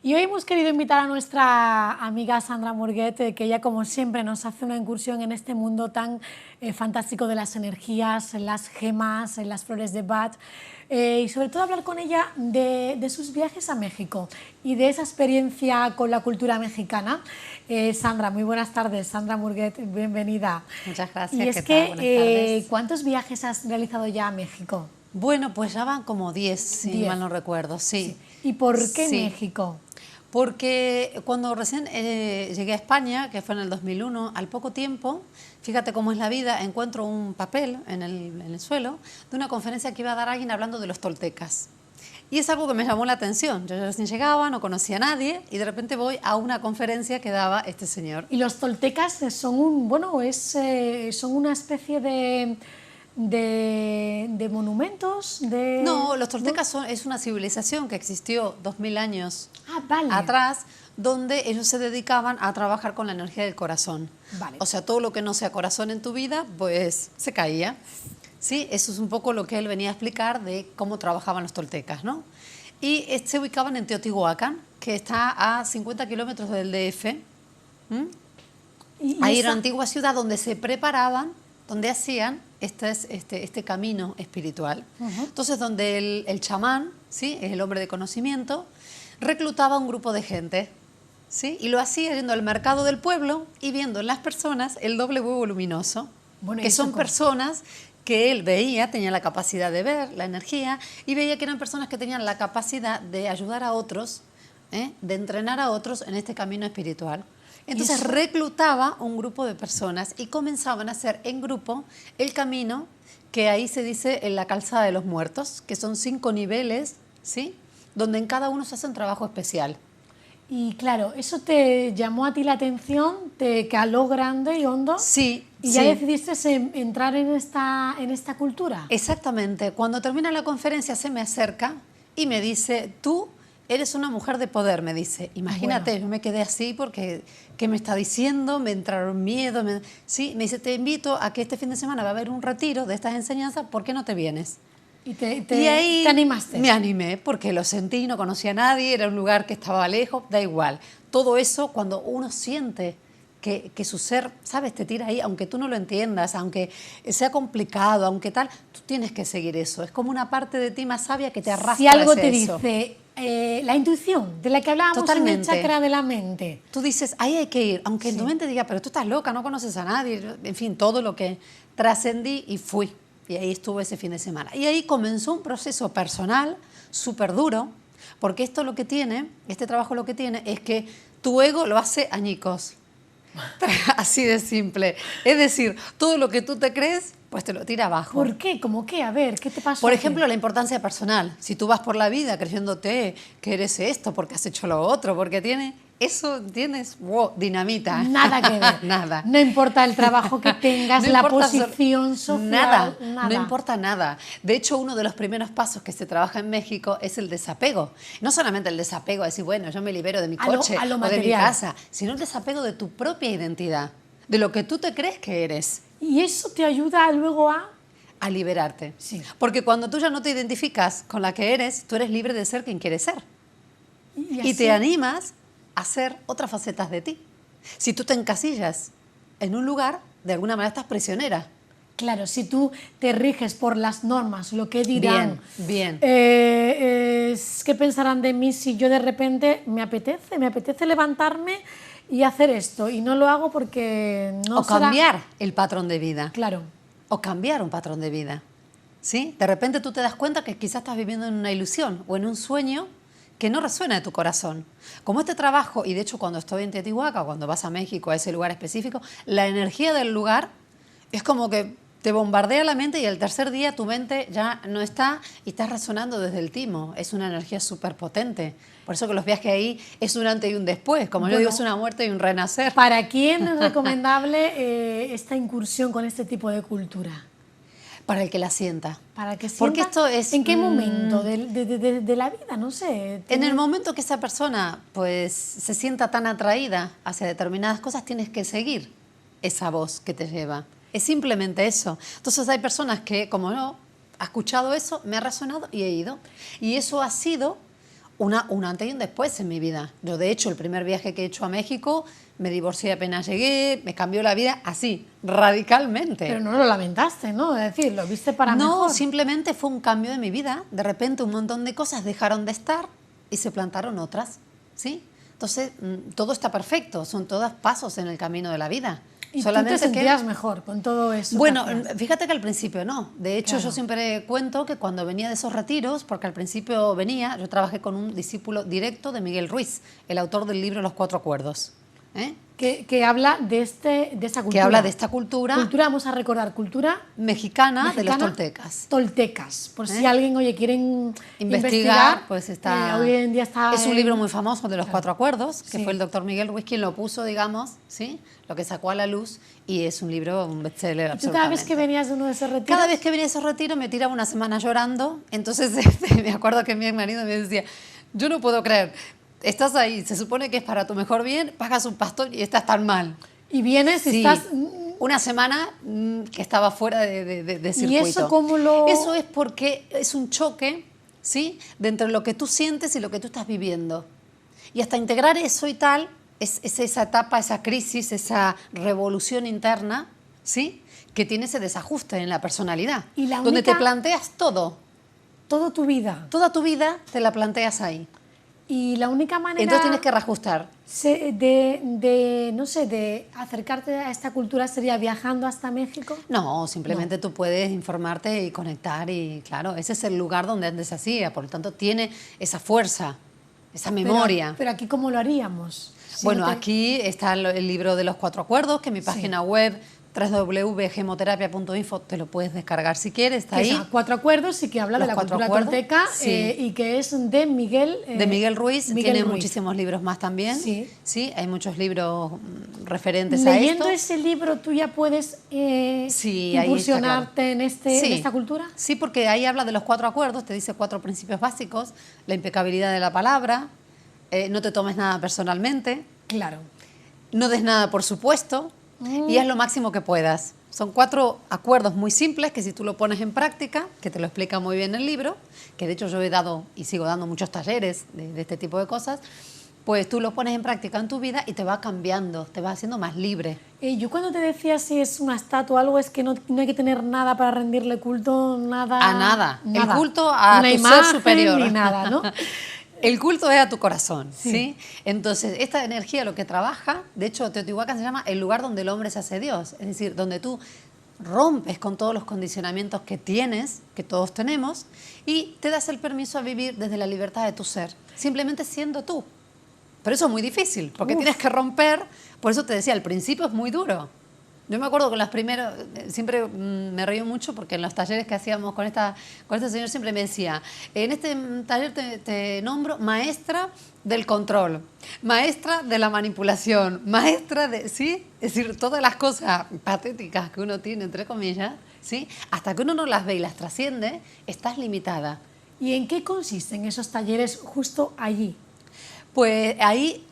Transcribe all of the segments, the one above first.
Y hoy hemos querido invitar a nuestra amiga Sandra Murguet, que ella como siempre nos hace una incursión en este mundo tan fantástico de las energías, en las gemas, en las flores de Bach, y sobre todo hablar con ella de sus viajes a México y de esa experiencia con la cultura mexicana. Sandra, muy buenas tardes. Sandra Murguet, bienvenida. Muchas gracias. Y es que, ¿cuántos viajes has realizado ya a México? Bueno, pues ya van como 10, si mal no recuerdo, sí. ¿Y por qué México? Porque cuando recién llegué a España, que fue en el 2001, al poco tiempo, fíjate cómo es la vida, encuentro un papel en el suelo de una conferencia que iba a dar alguien hablando de los toltecas. Y es algo que me llamó la atención. Yo recién llegaba, no conocía a nadie y de repente voy a una conferencia que daba este señor. ¿Y los toltecas son son una especie de monumentos? No, los toltecas es una civilización que existió 2000 años vale. atrás, donde ellos se dedicaban a trabajar con la energía del corazón. Vale. O sea, todo lo que no sea corazón en tu vida, pues se caía. Sí, eso es un poco lo que él venía a explicar de cómo trabajaban los toltecas, ¿no? Y se ubicaban en Teotihuacán, que está a 50 kilómetros del DF. Ahí era una antigua ciudad donde se preparaban, donde hacían este camino espiritual. Entonces, donde el chamán, ¿sí?, es el hombre de conocimiento, reclutaba a un grupo de gente, ¿sí?, y lo hacía yendo al mercado del pueblo y viendo en las personas el doble huevo luminoso, que son personas que él veía, tenía la capacidad de ver la energía, y veía que eran personas que tenían la capacidad de ayudar a otros, de entrenar a otros en este camino espiritual. Entonces reclutaba un grupo de personas y comenzaban a hacer en grupo el camino que ahí se dice en la calzada de los muertos, que son 5 niveles, ¿sí?, donde en cada uno se hace un trabajo especial. Y claro, ¿eso te llamó a ti la atención? ¿Te caló grande y hondo? Sí. ¿Y ya decidiste entrar en esta cultura? Exactamente. Cuando termina la conferencia se me acerca y me dice, tú eres una mujer de poder, me dice. Imagínate, yo me quedé así porque, ¿qué me está diciendo? Me entraron miedo. Sí, me dice, te invito a que este fin de semana va a haber un retiro de estas enseñanzas, ¿por qué no te vienes? Y ahí ¿Te animaste? Me animé porque lo sentí, no conocía a nadie, era un lugar que estaba lejos, da igual. Todo eso, cuando uno siente que su ser, ¿sabes?, te tira ahí, aunque tú no lo entiendas, aunque sea complicado, aunque tal, tú tienes que seguir eso. Es como una parte de ti más sabia que te arrastra. Si algo te eso. dice, la intuición, de la que hablábamos Totalmente. en el chakra de la mente. Tú dices, ahí hay que ir, aunque en tu mente diga, pero tú estás loca, no conoces a nadie, en fin, todo lo que trascendí y fui. Y ahí estuve ese fin de semana. Y ahí comenzó un proceso personal súper duro, porque esto lo que tiene, este trabajo lo que tiene, es que tu ego lo hace añicos. Así de simple. Es decir, todo lo que tú te crees, pues te lo tira abajo. ¿Por qué? ¿Cómo qué? A ver, ¿qué te pasó? Por ejemplo, la importancia personal. Si tú vas por la vida creyéndote que eres esto, porque has hecho lo otro, porque eso tienes, wow, dinamita. Nada que ver. Nada. No importa el trabajo que tengas, no la posición social. Nada, no importa nada. De hecho, uno de los primeros pasos que se trabaja en México es el desapego. No solamente el desapego, a decir, bueno, yo me libero de mi coche o de mi casa, sino el desapego de tu propia identidad, de lo que tú te crees que eres. ¿Y eso te ayuda luego a liberarte? Sí. Porque cuando tú ya no te identificas con la que eres, tú eres libre de ser quien quieres ser. Y te animas a hacer otras facetas de ti. Si tú te encasillas en un lugar, de alguna manera estás prisionera. Claro, si tú te riges por las normas, lo que dirán, bien. ¿Qué pensarán de mí si yo de repente me apetece levantarme y hacer esto y no lo hago porque no será... O cambiar el patrón de vida. Claro. O cambiar un patrón de vida. ¿Sí? De repente tú te das cuenta que quizás estás viviendo en una ilusión o en un sueño que no resuena de tu corazón. Como este trabajo, y de hecho cuando estoy en Teotihuacán, cuando vas a México, a ese lugar específico, la energía del lugar es como que te bombardea la mente y el tercer día tu mente ya no está y estás resonando desde el timo. Es una energía súper potente. Por eso que los viajes ahí es un antes y un después. Como yo digo, es una muerte y un renacer. ¿Para quién es recomendable esta incursión con este tipo de cultura? Para el que la sienta. Para que sienta. Porque esto es... ¿En qué momento de la vida? No sé. En el momento que esa persona pues, se sienta tan atraída hacia determinadas cosas, tienes que seguir. esa voz que te lleva. Es simplemente eso. Entonces hay personas que, como yo, ha escuchado eso, me ha resonado y he ido. Y eso ha sido un antes y un después en mi vida. Yo, de hecho, el primer viaje que he hecho a México, me divorcié apenas llegué, me cambió la vida así, radicalmente. Pero no lo lamentaste, ¿no? Es decir, lo viste para No, mejor. simplemente fue un cambio de mi vida. De repente un montón de cosas dejaron de estar y se plantaron otras, ¿sí? Entonces, todo está perfecto, son todos pasos en el camino de la vida. Y solamente tú te sentías mejor con todo eso. Bueno, que hacías. fíjate que al principio no. De hecho, Claro. yo siempre cuento que cuando venía de esos retiros, porque al principio venía, yo trabajé con un discípulo directo de Miguel Ruiz, el autor del libro Los Cuatro Acuerdos. Que habla de esa cultura. Que habla de esta cultura. Cultura, vamos a recordar, cultura Mexicana de los toltecas. Toltecas, por si alguien, oye, quieren investigar, pues está. Hoy en día está. Es un libro muy famoso de los Cuatro Acuerdos, que Sí. fue el doctor Miguel Ruiz quien lo puso, digamos, ¿sí? Lo que sacó a la luz, y es un libro, un bestseller. ¿Y tú cada vez que venías de uno de esos retiros? Cada vez que venía de esos retiros me tiraba una semana llorando. Entonces me acuerdo que mi marido me decía, yo no puedo creer, estás ahí, se supone que es para tu mejor bien, pagas un pastor y estás tan mal. Y vienes y Sí, estás. una semana que estaba fuera de circuito. ¿Y eso cómo lo...? Eso es porque es un choque, ¿sí?, de entre lo que tú sientes y lo que tú estás viviendo. Y hasta integrar eso y tal, es esa etapa, esa crisis, esa revolución interna, ¿sí?, que tiene ese desajuste en la personalidad. Y la donde te única- planteas todo. Toda tu vida. Toda tu vida te la planteas ahí. Y la única manera... Entonces tienes que reajustar. no sé, de acercarte a esta cultura sería viajando hasta México. No, simplemente tú puedes informarte y conectar y claro, ese es el lugar donde antes se hacía, por lo tanto tiene esa fuerza, esa memoria. Pero aquí, ¿cómo lo haríamos? Si Bueno, no te- aquí está el libro de los Cuatro Acuerdos, que en mi página web www.gemoterapia.info te lo puedes descargar si quieres, está que ahí. son 4 acuerdos y que habla de Los la 4 cultura acuerdos, tolteca sí. y que es de Miguel... De Miguel Ruiz, Miguel tiene Ruiz. muchísimos libros más también. Sí. Sí, hay muchos libros referentes a Leyendo esto. ese libro, ¿tú ya puedes Sí, ahí incursionarte en Sí. esta cultura? Sí, porque ahí habla de los 4 acuerdos, te dice 4 principios básicos, la impecabilidad de la palabra, no te tomes nada personalmente, Claro. no des nada por supuesto y haz lo máximo que puedas. Son 4 acuerdos muy simples que si tú lo pones en práctica, que te lo explica muy bien el libro, que de hecho yo he dado y sigo dando muchos talleres de este tipo de cosas, pues tú lo pones en práctica en tu vida y te va cambiando, te va haciendo más libre. Yo cuando te decía si es una estatua o algo, es que no hay que tener nada para rendirle culto, nada... A nada. El culto a una tu imagen, ser superior. ni nada, ¿no? El culto es a tu corazón, Sí. ¿sí? Entonces, esta energía lo que trabaja, de hecho, Teotihuacán se llama el lugar donde el hombre se hace Dios, es decir, donde tú rompes con todos los condicionamientos que tienes, que todos tenemos, y te das el permiso a vivir desde la libertad de tu ser, simplemente siendo tú. Pero eso es muy difícil, porque tienes que romper, por eso te decía, al principio es muy duro. Yo me acuerdo que los primeros, siempre me reí mucho porque en los talleres que hacíamos con este señor siempre me decía, en este taller te nombro maestra del control, maestra de la manipulación, maestra de, ¿sí? Es decir, todas las cosas patéticas que uno tiene, entre comillas, ¿sí? Hasta que uno no las ve y las trasciende, estás limitada. ¿Y en qué consisten esos talleres justo allí? Pues ahí,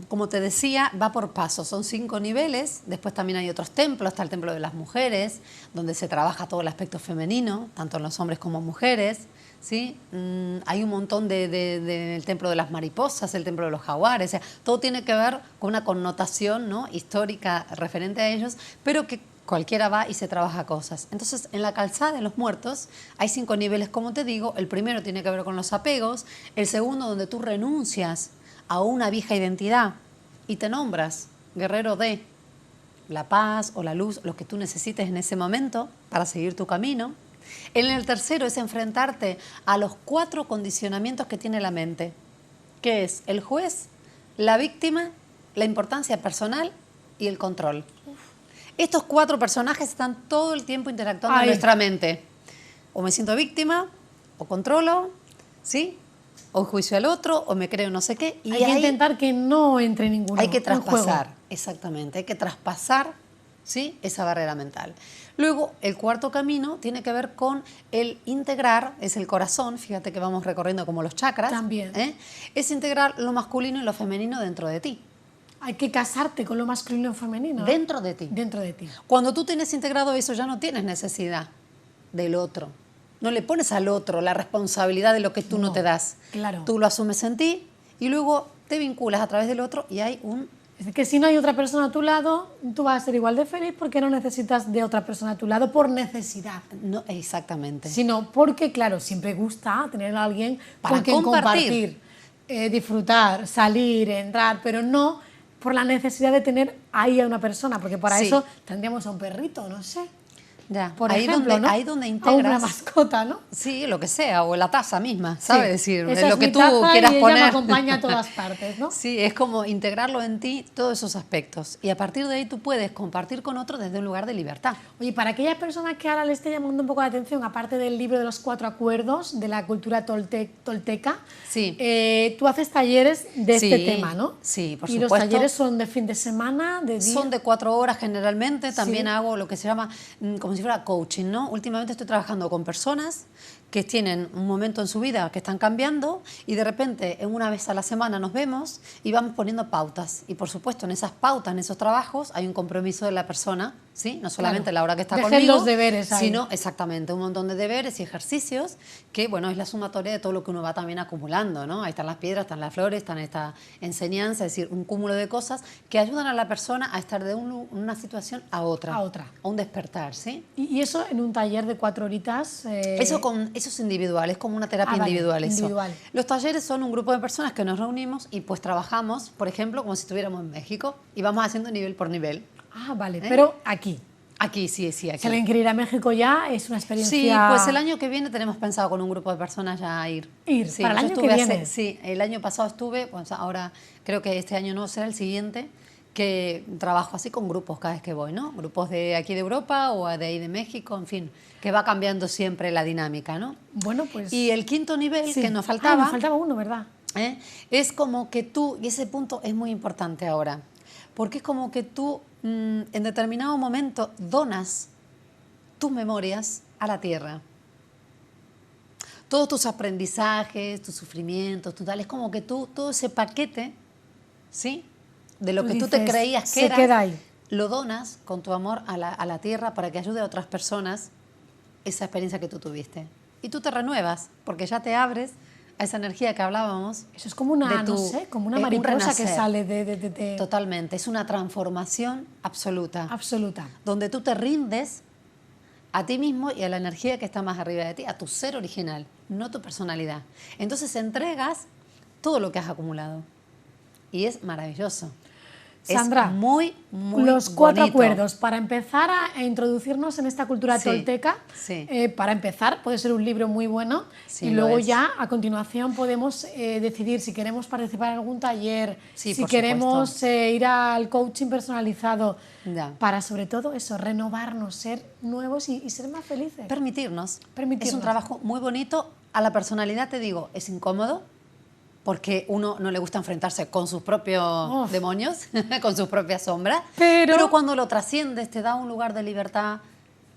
como te decía, va por pasos, son 5 niveles, después también hay otros templos, está el templo de las mujeres, donde se trabaja todo el aspecto femenino, tanto en los hombres como mujeres, ¿sí? Hay un montón del templo de las mariposas, el templo de los jaguares, o sea, todo tiene que ver con una connotación, ¿no?, histórica referente a ellos, pero que cualquiera va y se trabaja cosas. Entonces, en la calzada de los muertos hay 5 niveles, como te digo. El primero tiene que ver con los apegos, el segundo donde tú renuncias a una vieja identidad y te nombras guerrero de la paz o la luz, lo que tú necesites en ese momento para seguir tu camino. En el tercero es enfrentarte a los 4 condicionamientos que tiene la mente, que es el juez, la víctima, la importancia personal y el control. Estos 4 personajes están todo el tiempo interactuando en nuestra mente. O me siento víctima, o controlo, ¿sí?, o juicio al otro, o me creo no sé qué. Y hay que intentar que no entre ninguno. hay que en juego. traspasar, exactamente, hay que traspasar, ¿sí?, esa barrera mental. Luego, el cuarto camino tiene que ver con el integrar, es el corazón, fíjate que vamos recorriendo como los chakras. También. Es integrar lo masculino y lo femenino dentro de ti. Hay que casarte con lo masculino y lo femenino. Dentro de ti. Dentro de ti. Cuando tú tienes integrado eso, ya no tienes necesidad del otro. No le pones al otro la responsabilidad de lo que tú no te das. Claro. Tú lo asumes en ti y luego te vinculas a través del otro y hay un... Es que si no hay otra persona a tu lado, tú vas a ser igual de feliz porque no necesitas de otra persona a tu lado por necesidad. No, exactamente. Sino porque, claro, siempre gusta tener a alguien Para con quien compartir. disfrutar, salir, entrar, pero no por la necesidad de tener ahí a una persona, porque para Sí. eso tendríamos a un perrito, no sé. Ya, Por ahí ejemplo, donde, ¿no? ahí donde A una integras... mascota, ¿no? Sí, lo que sea, o la taza misma, ¿sabes? Sí. Decir, Esa de es lo que mi tú taza quieras y ella poner. me acompaña a todas partes, ¿no? Sí, es como integrarlo en ti, todos esos aspectos. Y a partir de ahí tú puedes compartir con otro desde un lugar de libertad. Oye, para aquellas personas que ahora le esté llamando un poco la atención, aparte del libro de los 4 acuerdos de la cultura tolteca, Sí. tú haces talleres de Sí, este tema, ¿no? sí, por Y los supuesto. talleres son de fin de semana, de día. Son de 4 horas generalmente, también Sí. hago lo que se llama como si fuera coaching, ¿no? Últimamente estoy trabajando con personas que tienen un momento en su vida que están cambiando y de repente en una vez a la semana nos vemos y vamos poniendo pautas. Y por supuesto en esas pautas, en esos trabajos, hay un compromiso de la persona, ¿sí? No solamente Claro. la hora que está Dejen conmigo, los deberes ahí. sino exactamente un montón de deberes y ejercicios que, bueno, es la sumatoria de todo lo que uno va también acumulando, ¿no? Ahí están las piedras, están las flores, están esta enseñanza, es decir, un cúmulo de cosas que ayudan a la persona a estar de una situación a otra. A otra. A un despertar, ¿sí? Y eso en un taller de 4 horitas. Eso es individual, es como una terapia Ah, vale, individual eso. individual. Los talleres son un grupo de personas que nos reunimos y pues trabajamos, por ejemplo, como si estuviéramos en México y vamos haciendo nivel por nivel. Ah, vale, pero aquí. Aquí, sí, sí, aquí. Si alguien quiere ir a México ya, es una experiencia. Sí, pues el año que viene tenemos pensado con un grupo de personas ya ir. Ir, Sí, para el yo año que estuve viene. sí, el año pasado estuve, pues ahora creo que este año no será el siguiente, que trabajo así con grupos cada vez que voy, ¿no? Grupos de aquí de Europa o de ahí de México, en fin, que va cambiando siempre la dinámica, ¿no? Bueno, pues. Y el quinto nivel sí. que nos Ah, faltaba, nos faltaba uno, ¿verdad? es como que tú, y ese punto es muy importante ahora, porque es como que tú en determinado momento donas tus memorias a la tierra. Todos tus aprendizajes, tus sufrimientos, es como que tú, todo ese paquete, ¿sí? De lo Tú que tú te dices, creías que se eras, queda ahí. lo donas con tu amor a la tierra para que ayude a otras personas esa experiencia que tú tuviste. Y tú te renuevas, porque ya te abres a esa energía que hablábamos. Eso es como una, de tu- no sé, como una un mariposa que renacer. sale de Totalmente, es una transformación absoluta. absoluta. Donde tú te rindes a ti mismo y a la energía que está más arriba de ti, a tu ser original, no tu personalidad. Entonces entregas todo lo que has acumulado. Y es maravilloso. Sandra, es muy, muy los 4 bonito. acuerdos, para empezar a introducirnos en esta cultura Sí, tolteca, sí. Para empezar puede ser un libro muy bueno Sí, y lo luego es. ya a continuación podemos decidir si queremos participar en algún taller, Sí, si por queremos supuesto. ir al coaching personalizado, Ya. para sobre todo eso, renovarnos, ser nuevos y ser más felices. Permitirnos. Permitirnos. Es un trabajo muy bonito. A la personalidad, te digo, es incómodo porque uno no le gusta enfrentarse con sus propios Uf. demonios, con sus propias sombras. Pero- cuando lo trasciendes, te da un lugar de libertad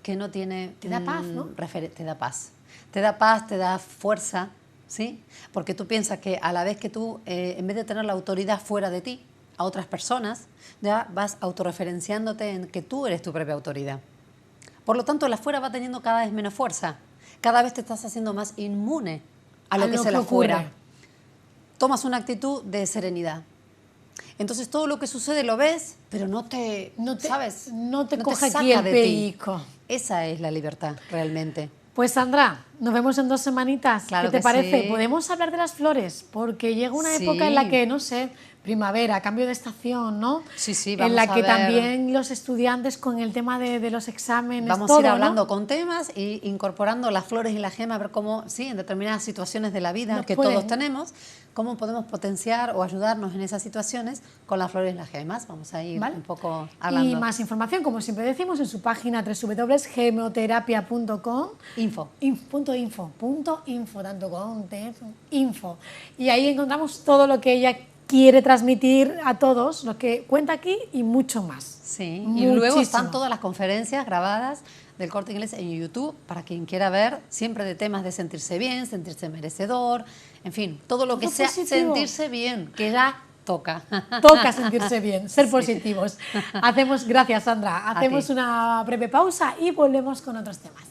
que no tiene... Te da paz, ¿no? Te da paz. Te da paz, te da fuerza, ¿sí? Porque tú piensas que a la vez que tú, en vez de tener la autoridad fuera de ti, a otras personas, ya vas autorreferenciándote en que tú eres tu propia autoridad. Por lo tanto, el afuera va teniendo cada vez menos fuerza. Cada vez te estás haciendo más inmune a lo que es el ocurre. afuera. Tomas una actitud de serenidad. Entonces todo lo que sucede lo ves, pero no te, ¿sabes? no te coge saca aquí el de ti. pellizco. Esa es la libertad, realmente. Pues Sandra, nos vemos en 2 semanitas. Claro ¿Qué te que parece? sí. Podemos hablar de las flores, porque llega una Sí. época en la que, no sé, primavera, cambio de estación, ¿no? Sí, sí, en vamos la a que ver. también los estudiantes con el tema de los exámenes, Vamos todo, a ir ¿no? hablando con temas e incorporando las flores y la gema, a ver cómo, sí, en determinadas situaciones de la vida Nos que pueden- todos tenemos, cómo podemos potenciar o ayudarnos en esas situaciones con las flores y las gemas. Vamos a ir ¿Vale? un poco hablando. Y más información, como siempre decimos, en su página www.gemoterapia.com. Info. Info, tanto con info. Y ahí encontramos todo lo que ella quiere transmitir a todos, lo que cuenta aquí y mucho más. Sí, y luego están Muchísimo. todas las conferencias grabadas del Corte Inglés en YouTube para quien quiera ver, siempre de temas de sentirse bien, sentirse merecedor, en fin, todo lo que Todo sea positivo. sentirse bien, que ya Toca. Toca sentirse bien, ser positivos. Gracias Sandra, hacemos una breve pausa y volvemos con otros temas.